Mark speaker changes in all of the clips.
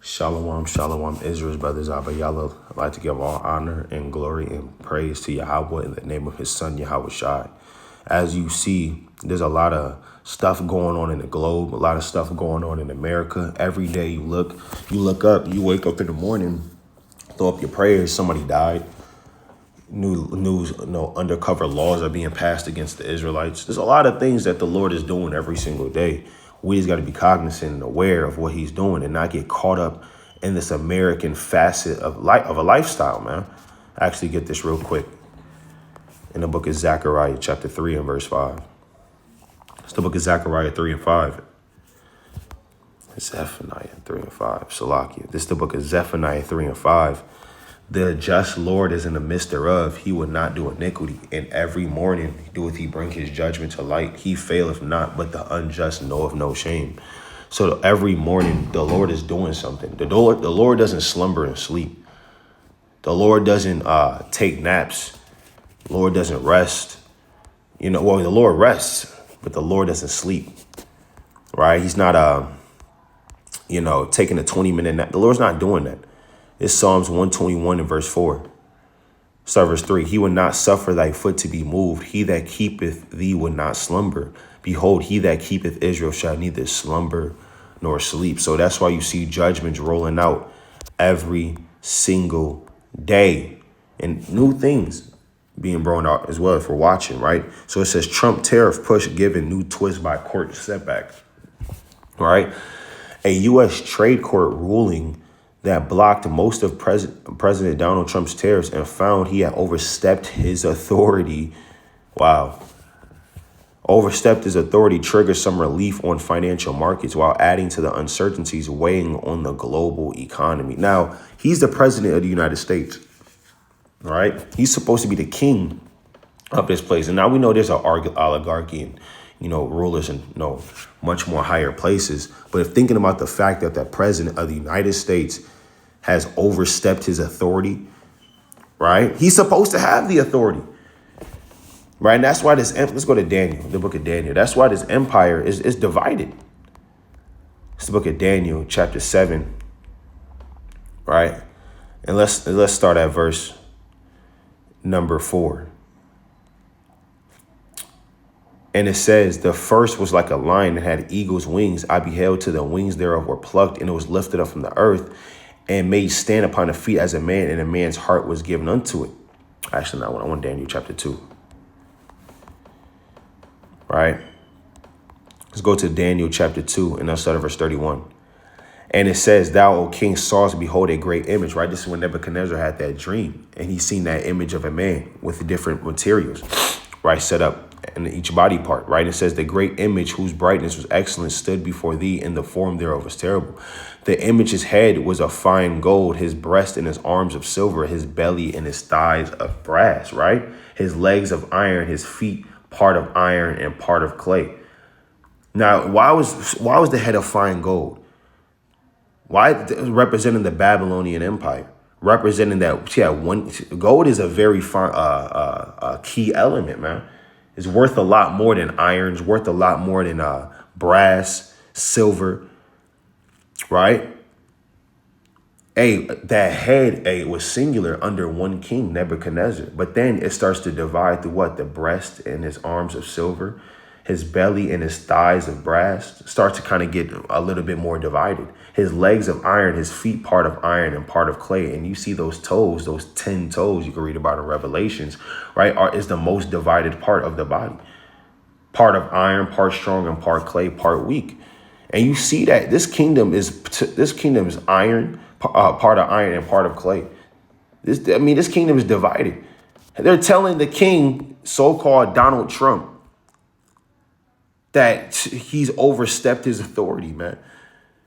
Speaker 1: Shalom, shalom, Israel's brothers, Abba Yahweh. I'd like to give all honor and glory and praise to Yahweh in the name of his son, Yahweh Shai. As you see, there's a lot of stuff going on in the globe, a lot of stuff going on in America. Every day you look up, you wake up in the morning, throw up your prayers, somebody died. News, undercover laws are being passed against the Israelites. There's a lot of things that the Lord is doing every single day. We just got to be cognizant and aware of what he's doing and not get caught up in this American facet of a lifestyle, man. Actually get this real quick. In the book of Zechariah, chapter 3 and verse 5. It's the book of Zechariah 3 and 5. Zephaniah 3 and 5. Salakia. This is the book of Zephaniah 3 and 5. The just Lord is in the midst thereof. He will not do iniquity. And every morning doeth he bring his judgment to light. He faileth not, but the unjust knoweth no shame. So every morning the Lord is doing something. The Lord doesn't slumber and sleep. The Lord doesn't take naps. The Lord doesn't rest. The Lord rests, but the Lord doesn't sleep. Right? He's not taking a 20-minute nap. The Lord's not doing that. It's Psalms 121 and verse 4. Start verse 3. He will not suffer thy foot to be moved. He that keepeth thee will not slumber. Behold, he that keepeth Israel shall neither slumber nor sleep. So that's why you see judgments rolling out every single day and new things being brought out as well if we're watching, right? So it says Trump tariff push given new twist by court setback. All right. A U.S. trade court ruling that blocked most of President Donald Trump's tariffs and found he had overstepped his authority. Wow. Overstepped his authority triggered some relief on financial markets while adding to the uncertainties weighing on the global economy. Now, he's the president of the United States, right? He's supposed to be the king of this place. And now we know there's an oligarchy and rulers in much more higher places. But if thinking about the fact that the president of the United States has overstepped his authority, right? He's supposed to have the authority, right? And that's why let's go to Daniel, the book of Daniel. That's why this empire is divided. It's the book of Daniel, chapter 7, right? And let's start at verse number 4. And it says, the first was like a lion that had eagle's wings. I beheld till the wings thereof were plucked, and it was lifted up from the earth and made stand upon the feet as a man, and a man's heart was given unto it. Actually, no, I want Daniel chapter 2. Right? Let's go to Daniel chapter 2, and I'll start at verse 31. And it says, thou, O king, sawest, behold, a great image, right? This is when Nebuchadnezzar had that dream, and he seen that image of a man with different materials, right, set up in each body part, right? It says the great image whose brightness was excellent stood before thee, and the form thereof was terrible. The image's head was of fine gold, his breast and his arms of silver, his belly and his thighs of brass, right? His legs of iron, his feet part of iron and part of clay. Now, why was the head of fine gold? Why representing the Babylonian Empire? Representing that gold is a very fine key element, man. It's worth a lot more than iron. It's worth a lot more than brass, silver, right? That head was singular under one king, Nebuchadnezzar. But then it starts to divide through what? The breast and his arms of silver, his belly and his thighs of brass start to kind of get a little bit more divided. His legs of iron, his feet part of iron and part of clay. And you see those toes, those 10 toes you can read about in Revelations, right, is the most divided part of the body. Part of iron, part strong, and part clay, part weak. And you see that this kingdom is iron, part of iron and part of clay. This kingdom is divided. They're telling the king, so-called Donald Trump, that he's overstepped his authority, man.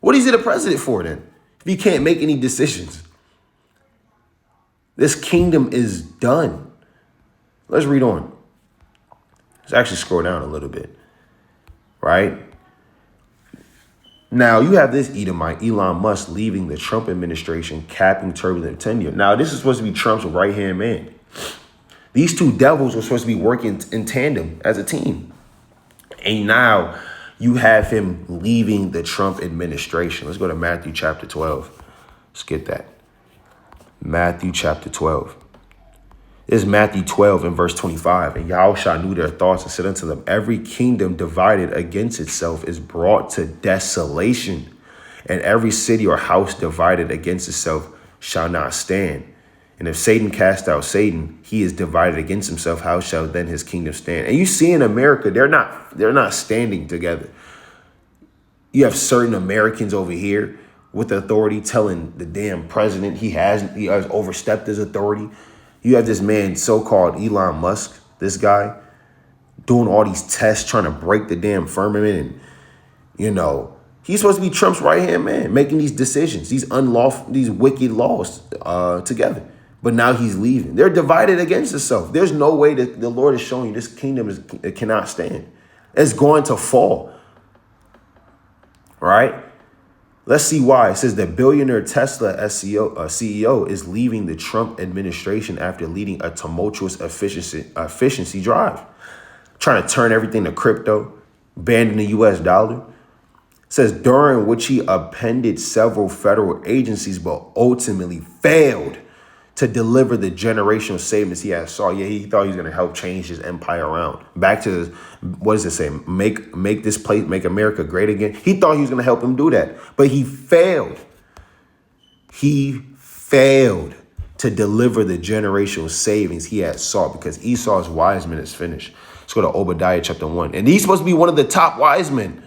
Speaker 1: What is he the president for then? If he can't make any decisions. This kingdom is done. Let's read on. Let's actually scroll down a little bit, right? Now you have this Edomite, Elon Musk, leaving the Trump administration, capping turbulent tenure. Now this is supposed to be Trump's right-hand man. These two devils were supposed to be working in tandem as a team. And now you have him leaving the Trump administration. Let's go to Matthew chapter 12. Let's get that. Matthew chapter 12. This is Matthew 12 and verse 25. And Yahushua knew their thoughts and said unto them, every kingdom divided against itself is brought to desolation, and every city or house divided against itself shall not stand. And if Satan cast out Satan, he is divided against himself. How shall then his kingdom stand? And you see in America, they're not standing together. You have certain Americans over here with authority telling the damn president he has overstepped his authority. You have this man, so-called Elon Musk, this guy, doing all these tests, trying to break the damn firmament. And, he's supposed to be Trump's right-hand man, making these decisions, these wicked laws together. But now he's leaving. They're divided against itself. There's no way that the Lord is showing you this kingdom it cannot stand. It's going to fall. Right? Let's see why. It says the billionaire Tesla CEO is leaving the Trump administration after leading a tumultuous efficiency drive, trying to turn everything to crypto, banning the U.S. dollar. It says during which he appended several federal agencies, but ultimately failed to deliver the generational savings he had saw. Yeah, he thought he was going to help change his empire around. Back to, what does it say? Make this place, make America great again. He thought he was going to help him do that, but he failed. He failed to deliver the generational savings he had sought because Esau's wise men is finished. Let's go to Obadiah chapter 1. And he's supposed to be one of the top wise men.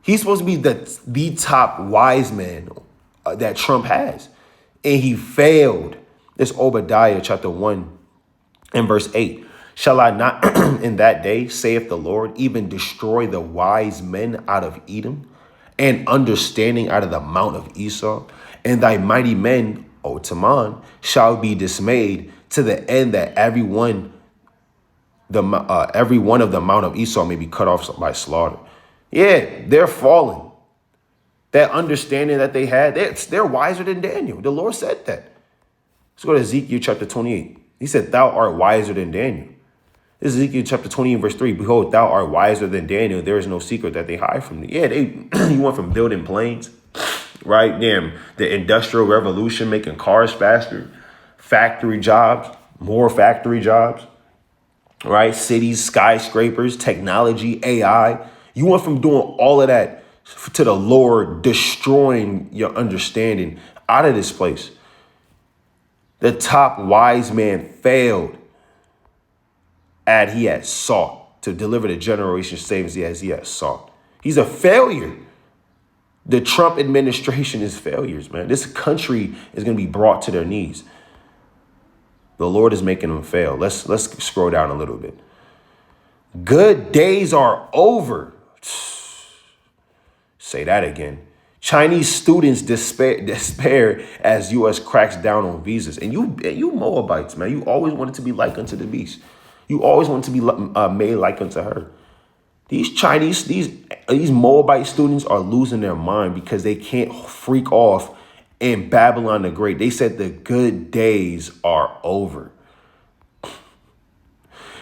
Speaker 1: He's supposed to be the top wise man that Trump has. And he failed. This Obadiah chapter 1 and verse 8. Shall I not in that day, saith the Lord, even destroy the wise men out of Edom and understanding out of the mount of Esau? And thy mighty men, O Taman, shall be dismayed to the end that every one of the mount of Esau may be cut off by slaughter. Yeah, they're falling. That understanding that they had, they're wiser than Daniel. The Lord said that. Let's go to Ezekiel chapter 28. He said, thou art wiser than Daniel. This is Ezekiel chapter 20 and verse 3. Behold, thou art wiser than Daniel. There is no secret that they hide from thee. Yeah, he went from building planes, right? Damn, the Industrial Revolution, making cars faster, factory jobs, more factory jobs, right? Cities, skyscrapers, technology, AI. You went from doing all of that to the Lord destroying your understanding out of this place. The top wise man failed as he had sought to deliver the generation savings as he had sought. He's a failure. The Trump administration is failures, man. This country is going to be brought to their knees. The Lord is making them fail. Let's scroll down a little bit. Good days are over. Say that again. Chinese students despair as U.S. cracks down on visas. And you Moabites, man, you always wanted to be like unto the beast. You always wanted to be made like unto her. These Moabite students are losing their mind because they can't freak off in Babylon the Great. They said the good days are over.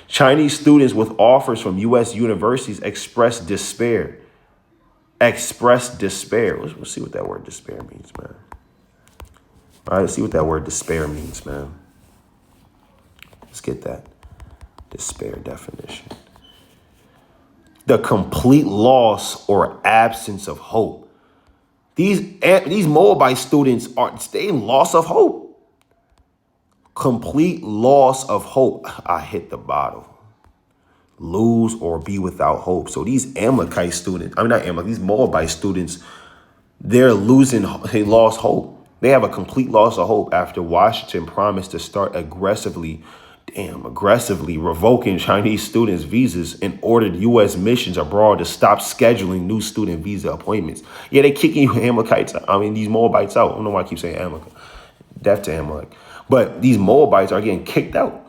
Speaker 1: Chinese students with offers from U.S. universities express despair. Let's see what that word despair means, man. All right, let's see what that word despair means, man. Let's get that despair definition. The complete loss or absence of hope. These Moabite students are loss of hope. Complete loss of hope. I hit the bottle. Lose or be without hope. So these these Moabite students, they lost hope. They have a complete loss of hope after Washington promised to start aggressively revoking Chinese students' visas and ordered U.S. missions abroad to stop scheduling new student visa appointments. Yeah, they kicking you Amalekites. These Moabites out. I don't know why I keep saying Amalek. Death to Amalek. But these Moabites are getting kicked out.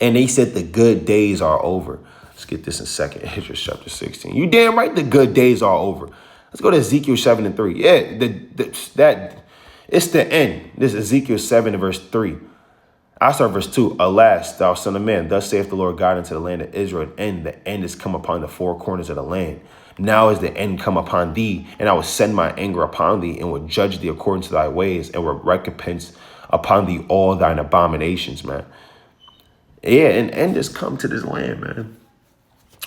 Speaker 1: And they said the good days are over. Let's get this in 2nd Ezra chapter 16. You damn right the good days are over. Let's go to Ezekiel 7 and 3. Yeah, it's the end. This is Ezekiel 7 and verse 3. I start verse 2. Alas, thou son of man, thus saith the Lord God unto the land of Israel, and the end is come upon the four corners of the land. Now is the end come upon thee, and I will send my anger upon thee, and will judge thee according to thy ways, and will recompense upon thee all thine abominations, man. Yeah, an end is come to this land, man.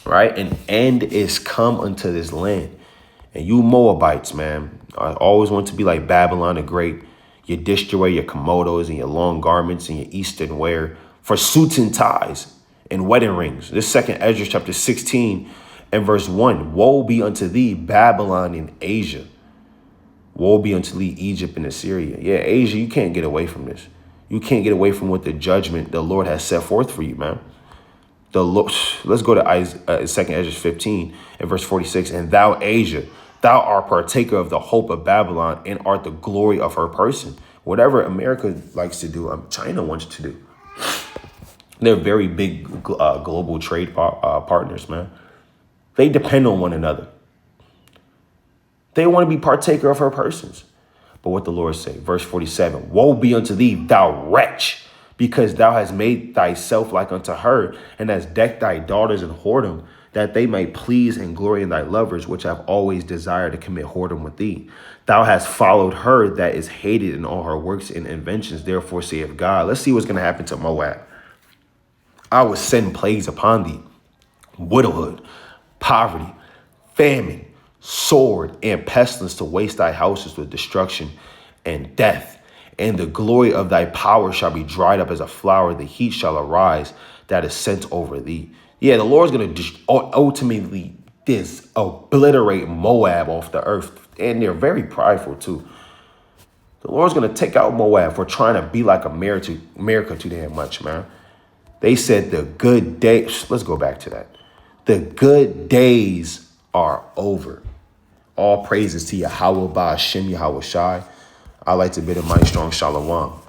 Speaker 1: Right? An end is come unto this land. And you Moabites, man, I always want to be like Babylon the Great. You dished away your komodos and your long garments and your eastern wear for suits and ties and wedding rings. This second Ezra chapter 16 and verse 1. Woe be unto thee, Babylon and Asia. Woe be unto thee, Egypt and Assyria. Yeah, Asia, you can't get away from this. You can't get away from what the judgment the Lord has set forth for you, man. The Lord, let's go to second Ezra 15 and verse 46. And thou, Asia, thou art partaker of the hope of Babylon and art the glory of her person. Whatever America likes to do, China wants to do. They're very big global trade partners, man. They depend on one another. They want to be partaker of her persons. But what the Lord say, verse 47, woe be unto thee, thou wretch, because thou hast made thyself like unto her, and hast decked thy daughters in whoredom, that they might please and glory in thy lovers, which have always desired to commit whoredom with thee. Thou hast followed her that is hated in all her works and inventions, therefore saith God. Let's see what's going to happen to Moab. I will send plagues upon thee, widowhood, poverty, famine, sword, and pestilence to waste thy houses with destruction and death. And the glory of thy power shall be dried up as a flower. The heat shall arise that is sent over thee. Yeah, the Lord's going to ultimately obliterate Moab off the earth. And they're very prideful too. The Lord's going to take out Moab for trying to be like America too damn much, man. They said the good days. Let's go back to that. The good days are over. All praises to Yahweh Ba'ashem Yahweh Shai. I like to bid a mighty strong shalom.